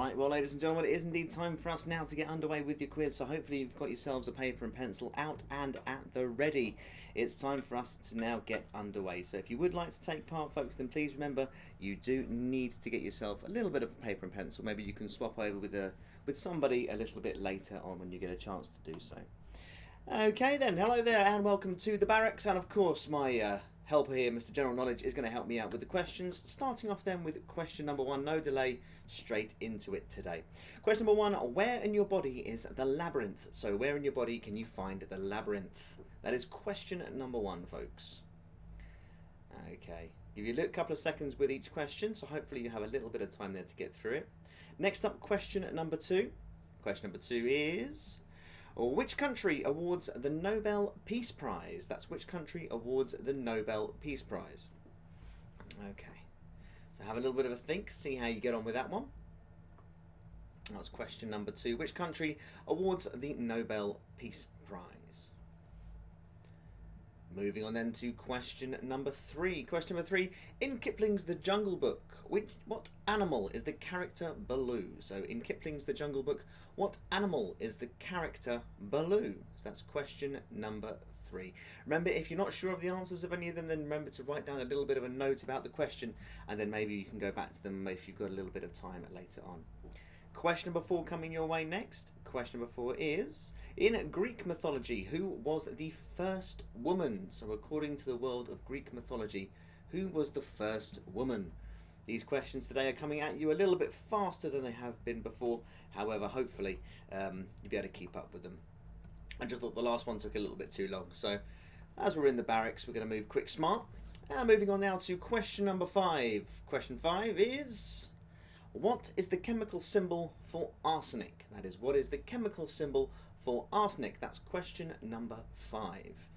Right, well, ladies and gentlemen, it is indeed time for us now to get underway with your quiz, so hopefully you've got yourselves a paper and pencil out and at the ready. It's time for us to now get underway. So if you would like to take part, folks, then please remember you do need to get yourself a little bit of paper and pencil. Maybe you can swap over with somebody a little bit later on when you get a chance to do so. Okay then, hello there and welcome to the barracks, and of course my helper here, Mr. General Knowledge, is going to help me out with the questions. Starting off then with question number one, no delay, straight into it today. Question number one, where in your body is the labyrinth? So where in your body can you find the labyrinth? That is question number one, folks. Okay, give you a couple of seconds with each question, so hopefully you have a little bit of time there to get through it. Next up, question number two. Question number two is, which country awards the Nobel Peace Prize? That's which country awards the Nobel Peace Prize. Okay, so have a little bit of a think, see how you get on with that one. That's question number two. Which country awards the Nobel Peace Prize? Moving on then to question number three. Question number three, in Kipling's The Jungle Book, what animal is the character Baloo? So in Kipling's The Jungle Book, what animal is the character Baloo? So that's question number three. Remember, if you're not sure of the answers of any of them, then remember to write down a little bit of a note about the question, and then maybe you can go back to them if you've got a little bit of time later on. Question number four coming your way next. Question number four is, in Greek mythology, who was the first woman? So according to the world of Greek mythology, who was the first woman? These questions today are coming at you a little bit faster than they have been before. However, hopefully you'll be able to keep up with them. I just thought the last one took a little bit too long. So as we're in the barracks, we're going to move quick smart. Moving on now to question number five. Question five is, what is the chemical symbol for arsenic? That is, what is the chemical symbol for arsenic? That's question number five.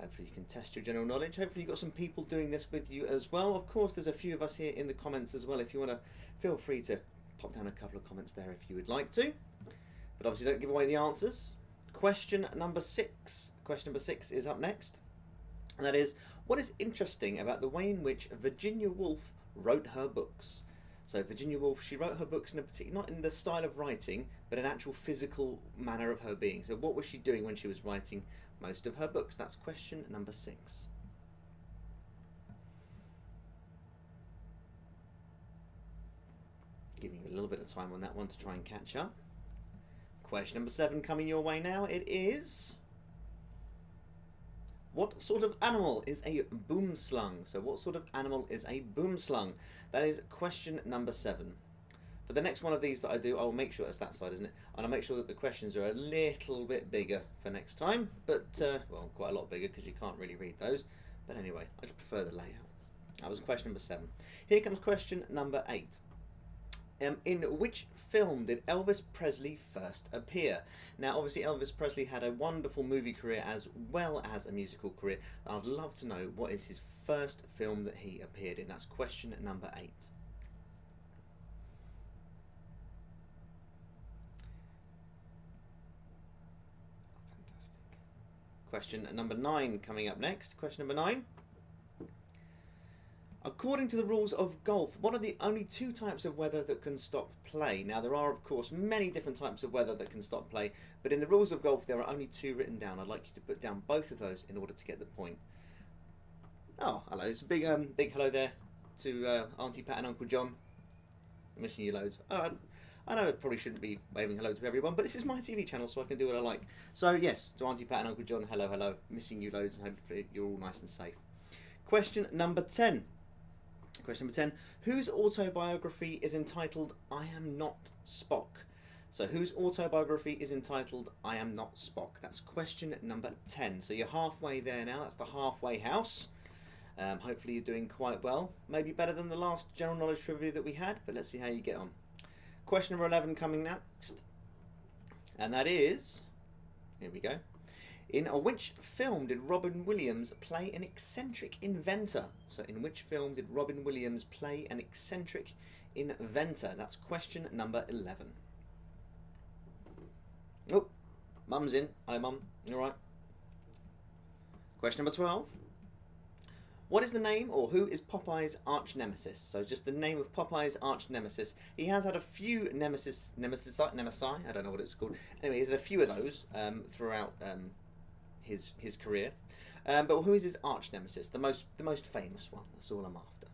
Hopefully you can test your general knowledge. Hopefully you've got some people doing this with you as well. Of course, there's a few of us here in the comments as well. If you want to, feel free to pop down a couple of comments there if you would like to. But obviously don't give away the answers. Question number six. Question number six is up next. And that is, what is interesting about the way in which Virginia Woolf wrote her books? So Virginia Woolf, she wrote her books in a particular, not in the style of writing, but an actual physical manner of her being. So what was she doing when she was writing most of her books? That's question number six. Giving you a little bit of time on that one to try and catch up. Question number seven coming your way now. It is, what sort of animal is a boomslang? So what sort of animal is a boomslang? That is question number seven. For the next one of these that I do, I'll make sure it's that side, isn't it? And I'll make sure that the questions are a little bit bigger for next time. But, well, quite a lot bigger because you can't really read those. But anyway, I just prefer the layout. That was question number seven. Here comes question number eight. In which film did Elvis Presley first appear? Now, obviously, Elvis Presley had a wonderful movie career as well as a musical career. I'd love to know what is his first film that he appeared in. That's question number eight. Fantastic. Question number nine coming up next. Question number nine. According to the rules of golf, what are the only two types of weather that can stop play? Now, there are, of course, many different types of weather that can stop play, but in the rules of golf, there are only two written down. I'd like you to put down both of those in order to get the point. Oh, hello. It's a big hello there to Auntie Pat and Uncle John. I'm missing you loads. I know I probably shouldn't be waving hello to everyone, but this is my TV channel, so I can do what I like. So, yes, to Auntie Pat and Uncle John, hello, hello. Missing you loads, and hopefully you're all nice and safe. Question number 10. Question number 10. Whose autobiography is entitled I Am Not Spock? So whose autobiography is entitled I Am Not Spock? That's question number 10. So you're halfway there now. That's the halfway house. Hopefully you're doing quite well. Maybe better than the last general knowledge trivia that we had, but let's see how you get on. Question number 11 coming next. And that is, here we go. In which film did Robin Williams play an eccentric inventor? So in which film did Robin Williams play an eccentric inventor? That's question number 11. Oh, Mum's in. Hello, Mum. You all right? Question number 12. What is the name, or who is Popeye's arch nemesis? So just the name of Popeye's arch nemesis. He has had a few nemesi, I don't know what it's called. Anyway, he's had a few of those throughout his career. But who is his arch nemesis? The most famous one. That's all I'm after.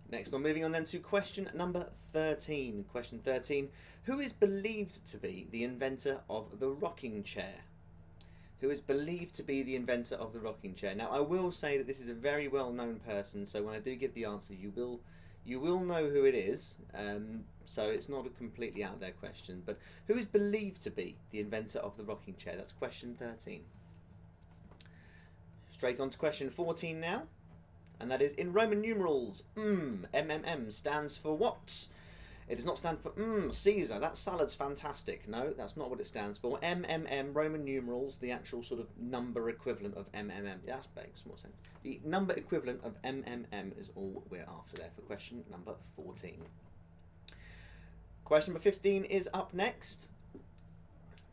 Next on, moving on then to question number 13. Question 13. Who is believed to be the inventor of the rocking chair? Who is believed to be the inventor of the rocking chair? Now, I will say that this is a very well-known person, so when I do give the answer, you will know who it is. So it's not a completely out there question. But who is believed to be the inventor of the rocking chair? That's question 13. Straight on to question 14 now. And that is in Roman numerals. MMM stands for what? It does not stand for Caesar. That salad's fantastic. No, that's not what it stands for. MMM, Roman numerals, the actual sort of number equivalent of MMM. That makes more sense. The number equivalent of MMM is all we're after there for question number 14. Question number 15 is up next.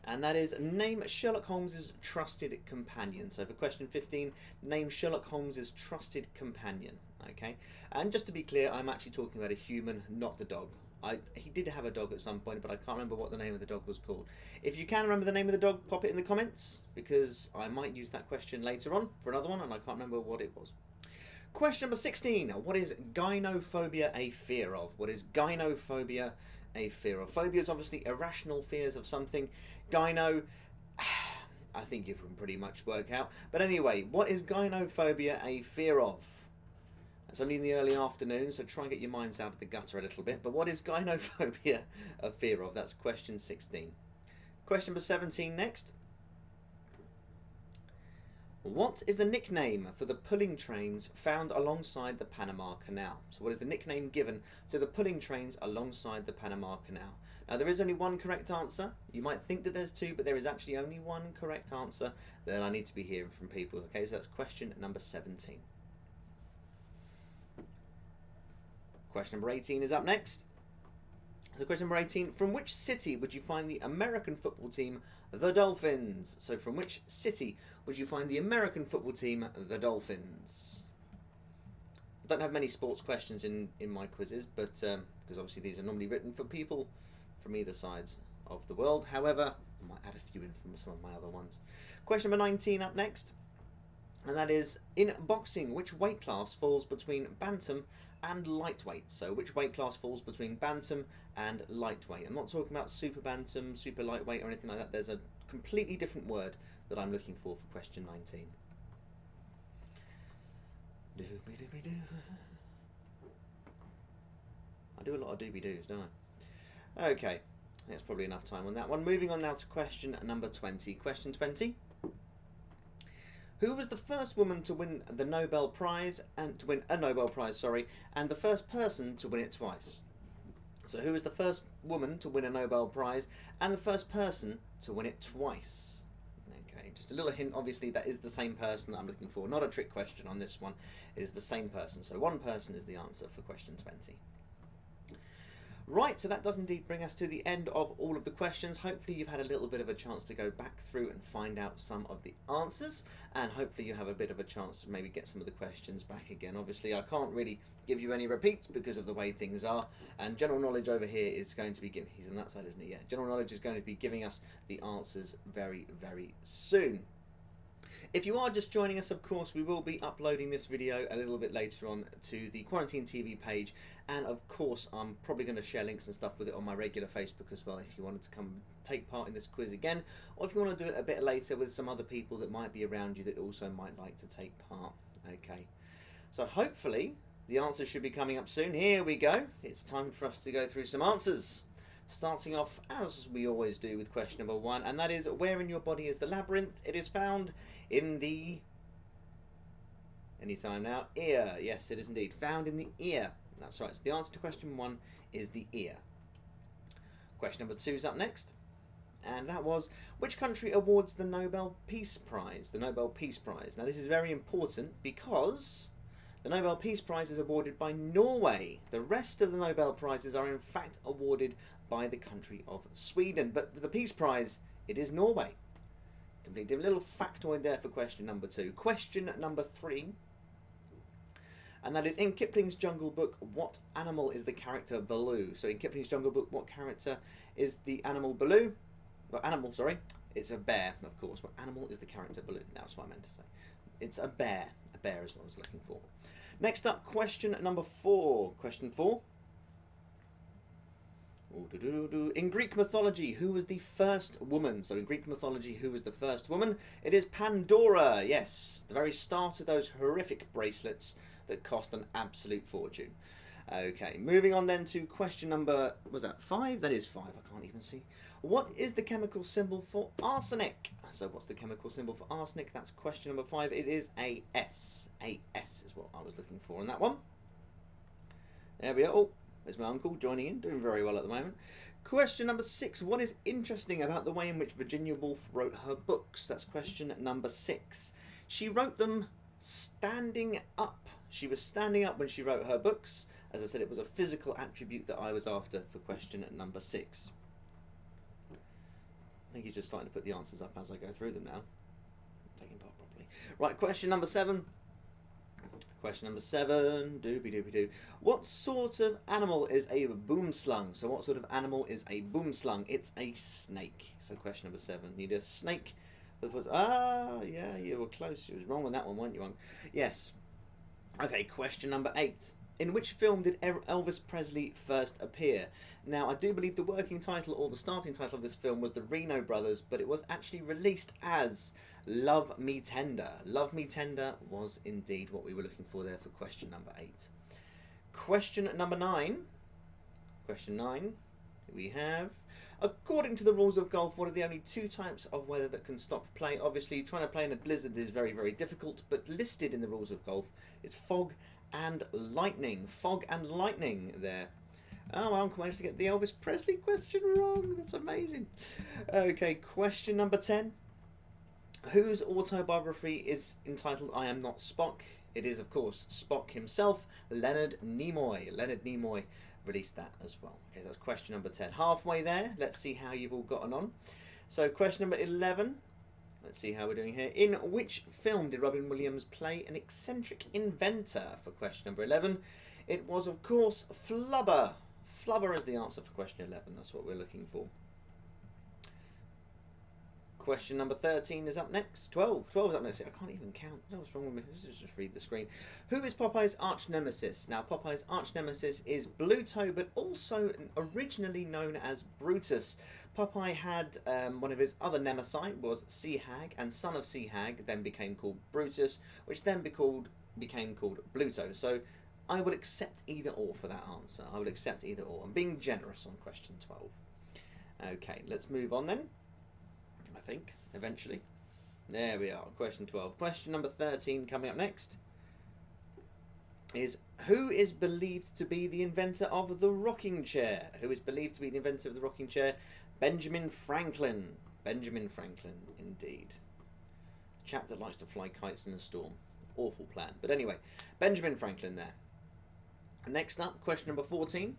And that is, name Sherlock Holmes' trusted companion. So for question 15, name Sherlock Holmes' trusted companion. Okay, and just to be clear, I'm actually talking about a human, not the dog. He did have a dog at some point, but I can't remember what the name of the dog was called. If you can remember the name of the dog, pop it in the comments, because I might use that question later on for another one, and I can't remember what it was. Question number 16. What is gynophobia a fear of? What is gynophobia a fear of? Phobia is obviously irrational fears of something. Gyno, I think you can pretty much work out. But anyway, what is gynophobia a fear of? It's only in the early afternoon, so try and get your minds out of the gutter a little bit. But what is gynophobia a fear of? That's question 16. Question number 17 next. What is the nickname for the pulling trains found alongside the Panama Canal? So what is the nickname given to the pulling trains alongside the Panama Canal? Now, there is only one correct answer. You might think that there's two, but there is actually only one correct answer that I need to be hearing from people. Okay, so that's question number 17. Question number 18 is up next. So question number 18, from which city would you find the American football team, the Dolphins? So from which city would you find the American football team, the Dolphins? I don't have many sports questions in my quizzes, but because obviously these are normally written for people from either sides of the world. However, I might add a few in from some of my other ones. Question number 19 up next. And that is, in boxing, which weight class falls between bantam and lightweight? So which weight class falls between bantam and lightweight? I'm not talking about super bantam, super lightweight or anything like that. There's a completely different word that I'm looking for question 19. I do a lot of doobie-doos, don't I? Okay, that's probably enough time on that one. Moving on now to question number 20. Question 20. Who was the first woman to win the Nobel Prize and to win a Nobel Prize, sorry, and the first person to win it twice? So who was the first woman to win a Nobel Prize and the first person to win it twice? Okay, just a little hint, obviously that is the same person that I'm looking for. Not a trick question on this one. It is the same person. So one person is the answer for question 20. Right, so that does indeed bring us to the end of all of the questions. Hopefully you've had a little bit of a chance to go back through and find out some of the answers, and hopefully you have a bit of a chance to maybe get some of the questions back again. Obviously I can't really give you any repeats because of the way things are, and general knowledge over here is going to be giving, he's on that side, isn't he? Yeah, general knowledge is going to be giving us the answers very, very soon. If you are just joining us, of course, we will be uploading this video a little bit later on to the Quarantine TV page, and of course I'm probably going to share links and stuff with it on my regular Facebook as well if you wanted to come take part in this quiz again, or if you want to do it a bit later with some other people that might be around you that also might like to take part. Okay, so hopefully the answers should be coming up soon. Here we go. It's time for us to go through some answers. Starting off, as we always do, with question number 1, and that is, where in your body is the labyrinth? It is found in the, anytime now, ear. Yes, it is indeed found in the ear. That's right, so the answer to question 1 is the ear. Question number 2 is up next, and that was, which country awards the Nobel Peace Prize? The Nobel Peace Prize. Now this is very important because the Nobel Peace Prize is awarded by Norway. The rest of the Nobel Prizes are in fact awarded by the country of Sweden, but the Peace Prize, it is Norway. Completely different. Little factoid there for question number 2. Question number 3. And that is, in Kipling's Jungle Book, what animal is the character Baloo? So in Kipling's Jungle Book, what character is the animal Baloo? Well, animal, sorry. It's a bear, of course. What animal is the character Baloo? That's what I meant to say. It's a bear. A bear is what I was looking for. Next up, question number 4. Question 4. In Greek mythology, who was the first woman? So in Greek mythology, who was the first woman? It is Pandora. Yes, the very start of those horrific bracelets that cost an absolute fortune. Okay, moving on then to question number, was that 5? That is 5, I can't even see. What is the chemical symbol for arsenic? So what's the chemical symbol for arsenic? That's question number 5. It is a S. A S is what I was looking for on that one. There we are. Oh, there's my uncle joining in, doing very well at the moment. Question number 6. What is interesting about the way in which Virginia Woolf wrote her books? That's question number 6. She wrote them standing up. She was standing up when she wrote her books. As I said, it was a physical attribute that I was after for question number 6. I think he's just starting to put the answers up as I go through them now. Taking part properly. Right, question number 7. Question number 7. Doobie-doobie-doo. What sort of animal is a boomslang? So what sort of animal is a boomslang? It's a snake. So question number 7. Need a snake. Yeah, you were close. You was wrong on that one, weren't you? Yes. Okay, question number 8. In which film did Elvis Presley first appear? Now, I do believe the working title or the starting title of this film was The Reno Brothers, but it was actually released as Love Me Tender. Love Me Tender was indeed what we were looking for there for question number 8. Question number 9. Question 9. We have, according to the rules of golf, what are the only 2 types of weather that can stop play? Obviously, trying to play in a blizzard is very, very difficult, but listed in the rules of golf is fog and lightning. Fog and lightning there. Oh, my uncle managed to get the Elvis Presley question wrong. That's amazing. Okay, question number 10. Whose autobiography is entitled I Am Not Spock? It is, of course, Spock himself, Leonard Nimoy. Leonard Nimoy released that as well. Okay, that's question number 10. Halfway there. Let's see how you've all gotten on. So question number 11. Let's see how we're doing here. In which film did Robin Williams play an eccentric inventor for question number 11? It was, of course, Flubber. Flubber is the answer for question 11. That's what we're looking for. Question number 13 is up next. 12 is up next. I can't even count. What's wrong with me? Let's just read the screen. Who is Popeye's arch nemesis? Now, Popeye's arch nemesis is Bluto, but also originally known as Brutus. Popeye had one of his other nemesis was Sea Hag, and son of Sea Hag then became called Brutus, which then became called Bluto. So I would accept either or for that answer. I would accept either or. I'm being generous on question 12. Okay, let's move on then. I think, eventually. There we are, question 12. Question number 13 coming up next is, who is believed to be the inventor of the rocking chair? Who is believed to be the inventor of the rocking chair? Benjamin Franklin. Benjamin Franklin, indeed. Chap that likes to fly kites in a storm. Awful plan. But anyway, Benjamin Franklin there. Next up, question number 14.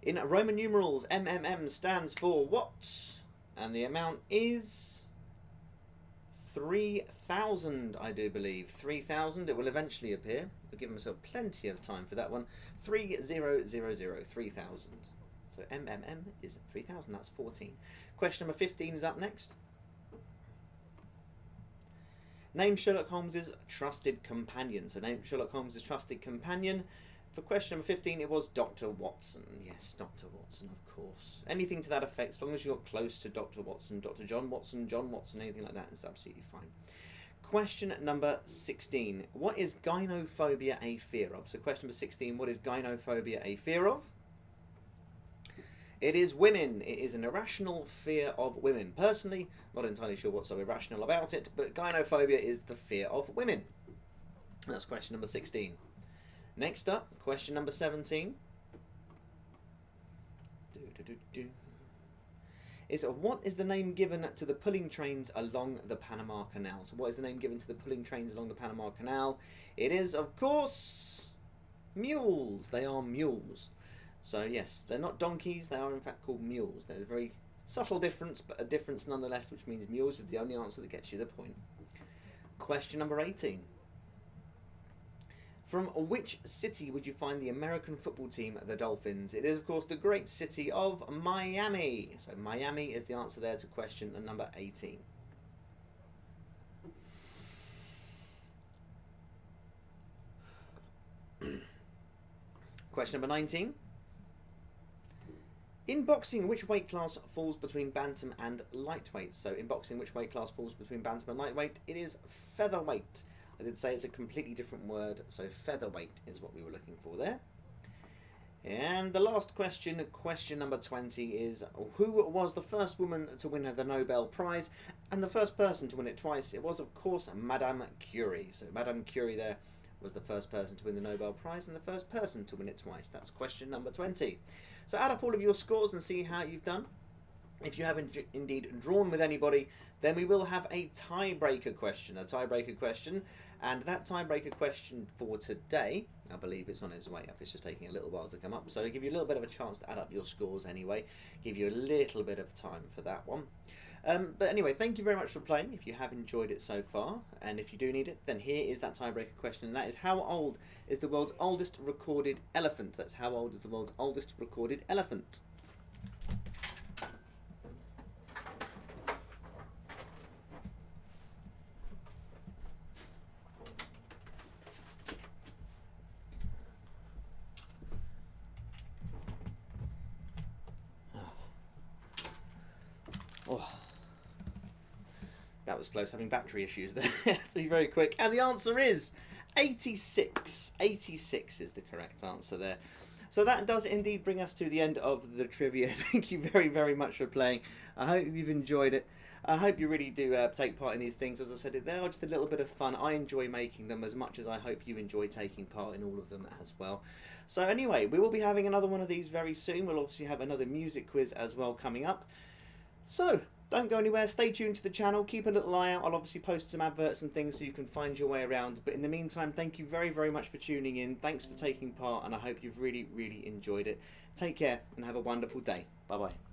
In Roman numerals, MMM stands for what? And the amount is 3,000, I do believe. 3,000. It will eventually appear. I'll give myself plenty of time for that one. 3000. 3,000. So MMM is 3,000. That's 14. Question number 15 is up next. Name Sherlock Holmes' trusted companion. So name Sherlock Holmes' trusted companion. For question number 15, it was Dr. Watson. Yes, Dr. Watson, of course. Anything to that effect, as long as you got close to Dr. Watson, Dr. John Watson, anything like that, is absolutely fine. Question number 16. What is gynophobia a fear of? So question number 16, what is gynophobia a fear of? It is women. It is an irrational fear of women. Personally, not entirely sure what's so irrational about it, but gynophobia is the fear of women. That's question number 16. Next up, question number 17 is, what is the name given to the pulling trains along the Panama Canal? So what is the name given to the pulling trains along the Panama Canal? It is, of course, mules. They are mules. So yes, they're not donkeys, they are in fact called mules. They're very Subtle difference, but a difference nonetheless, which means yours is the only answer that gets you the point. Question number 18. From which city would you find the American football team, the Dolphins? It is, of course, the great city of Miami. So Miami is the answer there to question number 18. Question number 19. In boxing, which weight class falls between bantam and lightweight? So in boxing, which weight class falls between bantam and lightweight? It is featherweight. I did say it's a completely different word, so featherweight is what we were looking for there. And the last question, question number 20, is who was the first woman to win the Nobel Prize and the first person to win it twice? It was, of course, Madame Curie. So Madame Curie there was the first person to win the Nobel Prize and the first person to win it twice. That's question number 20. So add up all of your scores and see how you've done. If you haven't indeed drawn with anybody, then we will have a tiebreaker question. And that tiebreaker question for today, I believe it's on its way up. It's just taking a little while to come up. So I'll give you a little bit of a chance to add up your scores anyway. Give you a little bit of time for that one. But anyway, thank you very much for playing, if you have enjoyed it so far. And if you do need it, then here is that tiebreaker question. And that is, how old is the world's oldest recorded elephant? That's how old is the world's oldest recorded elephant? Oh, that was close, having battery issues there. To be very quick. And the answer is 86. 86 is the correct answer there. So that does indeed bring us to the end of the trivia. Thank you very, very much for playing. I hope you've enjoyed it. I hope you really do take part in these things. As I said, they are just a little bit of fun. I enjoy making them as much as I hope you enjoy taking part in all of them as well. So anyway, we will be having another one of these very soon. We'll obviously have another music quiz as well coming up. So, don't go anywhere, stay tuned to the channel, keep a little eye out. I'll obviously post some adverts and things so you can find your way around. But in the meantime, thank you very, very much for tuning in. Thanks for taking part, and I hope you've really, really enjoyed it. Take care and have a wonderful day. Bye-bye.